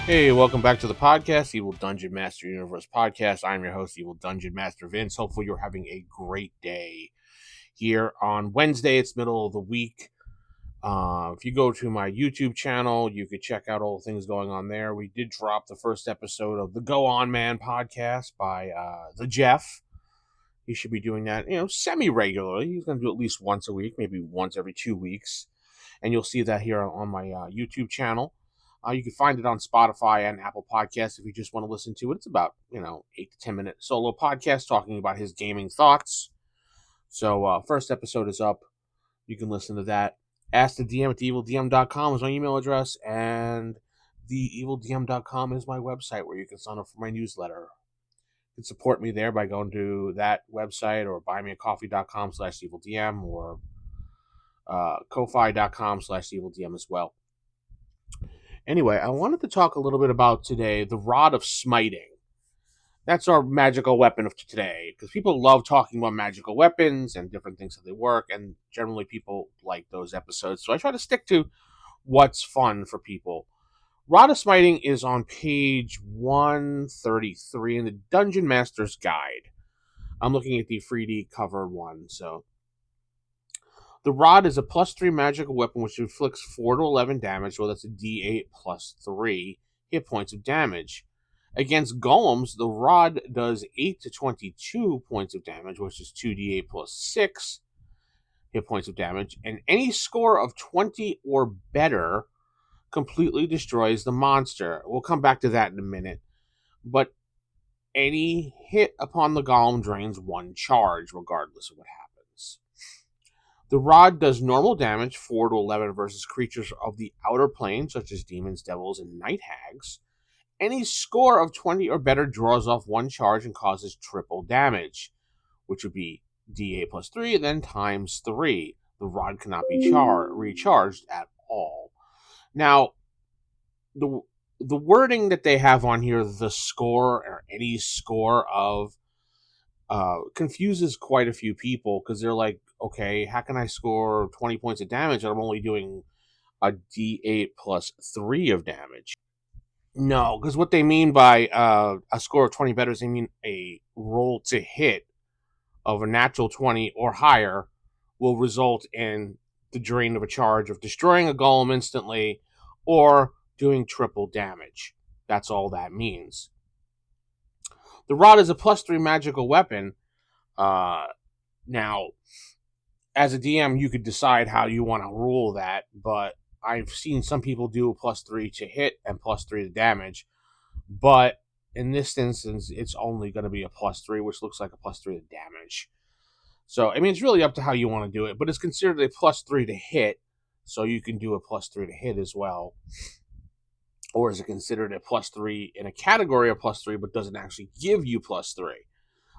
Hey, welcome back to the podcast, Evil Dungeon Master Universe Podcast. I'm your host, Evil Dungeon Master Vince. Hopefully, you're having a great day here on Wednesday. It's middle of the week. If you go to my YouTube channel, you could check out all the things going on there. We did drop the first episode of the Go On Man podcast by the Jeff. He should be doing that, semi-regularly. He's going to do at least once a week, maybe once every 2 weeks. And you'll see that here on my YouTube channel. You can find it on Spotify and Apple Podcasts if you just want to listen to it. It's about, 8 to 10 minute solo podcast talking about his gaming thoughts. So, first episode is up. You can listen to that. Ask the DM at theevildm.com is my email address, and theevildm.com is my website where you can sign up for my newsletter. You can support me there by going to that website or buymeacoffee.com/evilDM or ko-fi.com/evilDM as well. Anyway, I wanted to talk a little bit about today the Rod of Smiting. That's our magical weapon of today, because people love talking about magical weapons and different things that they work, and generally people like those episodes. So I try to stick to what's fun for people. Rod of Smiting is on page 133 in the Dungeon Master's Guide. I'm looking at the 3D cover one, so the rod is a +3 magical weapon which inflicts 4 to 11 damage, well, that's a d8 plus 3 hit points of damage. Against golems, the rod does 8 to 22 points of damage, which is 2d8 plus 6 hit points of damage, and any score of 20 or better completely destroys the monster. We'll come back to that in a minute. But any hit upon the golem drains 1 charge, regardless of what happens. The rod does normal damage, 4 to 11, versus creatures of the outer plane, such as demons, devils, and night hags. Any score of 20 or better draws off 1 charge and causes triple damage, which would be d8 plus 3, and then times 3. The rod cannot be recharged at all. Now, the wording that they have on here, the score or any score of, confuses quite a few people, because they're like, okay, how can I score 20 points of damage and I'm only doing a d8 plus 3 of damage? No, because what they mean by a score of 20 better is they mean a roll to hit of a natural 20 or higher will result in the drain of a charge of destroying a golem instantly or doing triple damage. That's all that means. The rod is a +3 magical weapon. Now, as a DM, you could decide how you want to rule that, but I've seen some people do a +3 to hit and +3 to damage. But in this instance, it's only going to be a +3, which looks like a +3 to damage. So, I mean, it's really up to how you want to do it, but it's considered a +3 to hit, so you can do a +3 to hit as well. Or is it considered a +3 in a category of +3, but doesn't actually give you +3?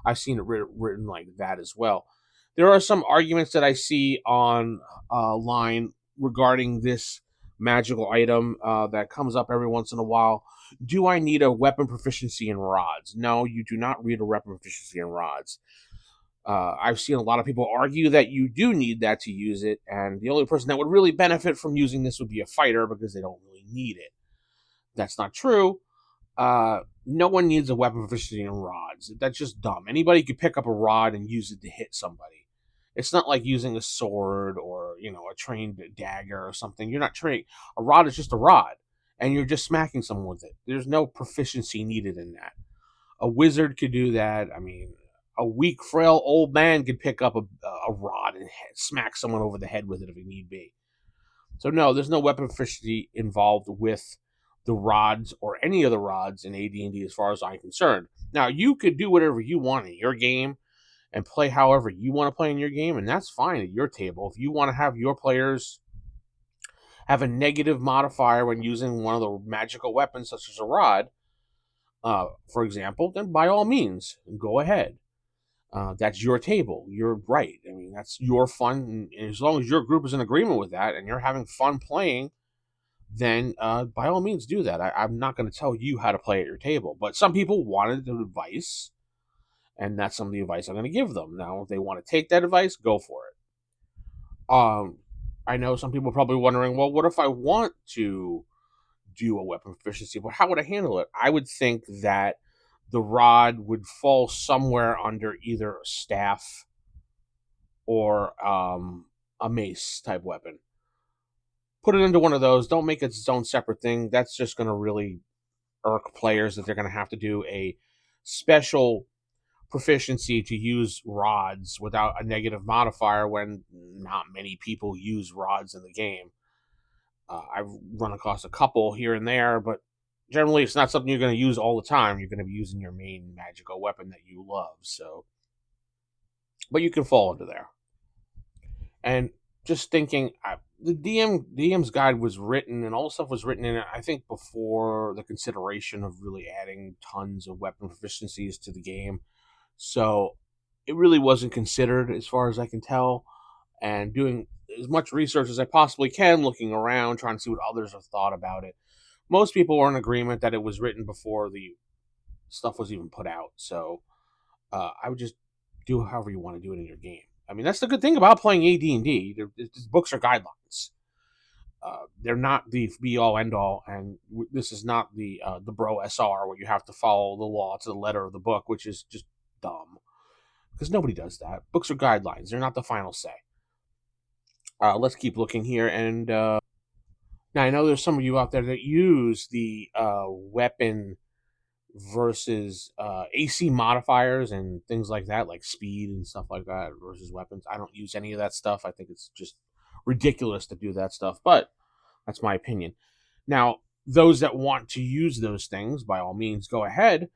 I've seen it written like that as well. There are some arguments that I see on line regarding this magical item that comes up every once in a while. Do I need a weapon proficiency in rods? No, you do not need a weapon proficiency in rods. I've seen a lot of people argue that you do need that to use it, and the only person that would really benefit from using this would be a fighter because they don't really need it. That's not true. No one needs a weapon proficiency in rods. That's just dumb. Anybody could pick up a rod and use it to hit somebody. It's not like using a sword or, a trained dagger or something. You're not training. A rod is just a rod, and you're just smacking someone with it. There's no proficiency needed in that. A wizard could do that. I mean, a weak, frail old man could pick up a rod and smack someone over the head with it if he need be. So no, there's no weapon proficiency involved with the rods or any of the rods in AD&D as far as I'm concerned. Now, you could do whatever you want in your game and play however you want to play in your game, and that's fine at your table. If you want to have your players have a negative modifier when using one of the magical weapons, such as a rod, for example, then by all means, go ahead. That's your table. You're right. I mean, that's your fun. And as long as your group is in agreement with that and you're having fun playing, then by all means do that. I'm not going to tell you how to play at your table. But some people wanted the advice, and that's some of the advice I'm going to give them. Now, if they want to take that advice, go for it. I know some people are probably wondering, well, what if I want to do a weapon proficiency, but how would I handle it? I would think that the rod would fall somewhere under either a staff or a mace type weapon. Put it into one of those. Don't make it its own separate thing. That's just going to really irk players that they're going to have to do a special proficiency to use rods without a negative modifier when not many people use rods in the game. I've run across a couple here and there, but generally it's not something you're going to use all the time. You're going to be using your main magical weapon that you love. So, but you can fall into there. And just thinking, the DM's guide was written, and all the stuff was written in it, I think, before the consideration of really adding tons of weapon proficiencies to the game. So it really wasn't considered, as far as I can tell. And doing as much research as I possibly can, looking around, trying to see what others have thought about it. Most people were in agreement that it was written before the stuff was even put out. So I would just do however you want to do it in your game. I mean, that's the good thing about playing AD&D. These books are guidelines. They're not the be-all, end-all, and this is not the Bro SR where you have to follow the law to the letter of the book, which is just dumb. Because nobody does that. Books are guidelines. They're not the final say. Let's keep looking here. And now I know there's some of you out there that use the weapon versus AC modifiers and things like that, like speed and stuff like that versus weapons. I don't use any of that stuff. I think it's just ridiculous to do that stuff, but that's my opinion. Now, those that want to use those things, by all means, go ahead.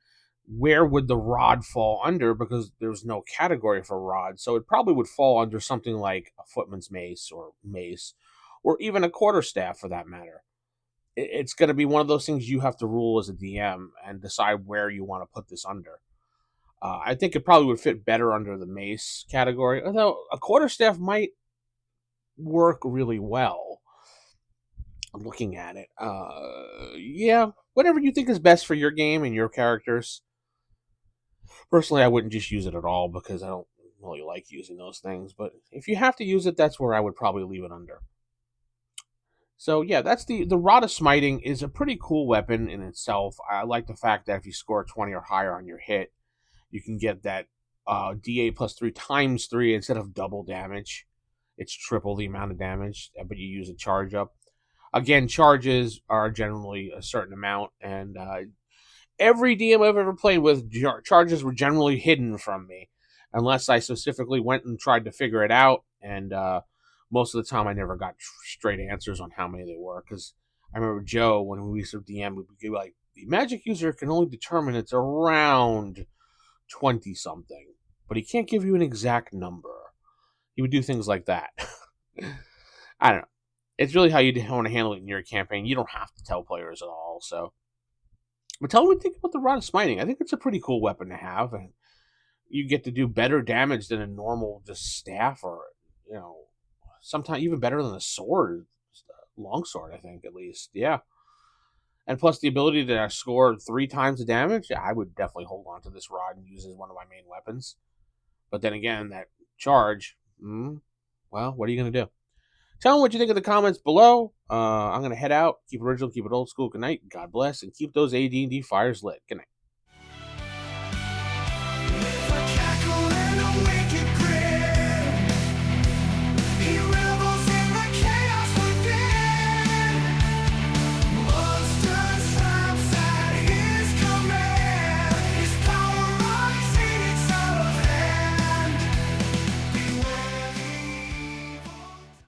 Where would the rod fall under? Because there's no category for rod, so it probably would fall under something like a footman's mace, or even a quarterstaff for that matter. It's going to be one of those things you have to rule as a DM and decide where you want to put this under. I think it probably would fit better under the mace category, although a quarterstaff might work really well. I'm looking at it. Yeah, whatever you think is best for your game and your characters. Personally, I wouldn't just use it at all because I don't really like using those things. But if you have to use it, that's where I would probably leave it under. So yeah, that's the Rod of Smiting is a pretty cool weapon in itself. I like the fact that if you score 20 or higher on your hit, you can get that D8 plus 3 times 3 instead of double damage. It's triple the amount of damage, but you use a charge up. Again, charges are generally a certain amount, and every DM I've ever played with, charges were generally hidden from me, unless I specifically went and tried to figure it out, and most of the time I never got straight answers on how many they were, because I remember Joe, when we used to DM, would be like, the magic user can only determine it's around 20-something, but he can't give you an exact number. He would do things like that. I don't know. It's really how you want to handle it in your campaign. You don't have to tell players at all, so. But tell me what you think about the Rod of Smiting. I think it's a pretty cool weapon to have, and you get to do better damage than a normal just staff, or, sometimes even better than a sword, longsword, I think, at least. Yeah. And plus the ability to score 3 times the damage, I would definitely hold on to this rod and use it as one of my main weapons. But then again, that charge, well, what are you going to do? Tell me what you think in the comments below. I'm going to head out. Keep it original, keep it old school. Good night. God bless, and keep those AD&D fires lit. Good night.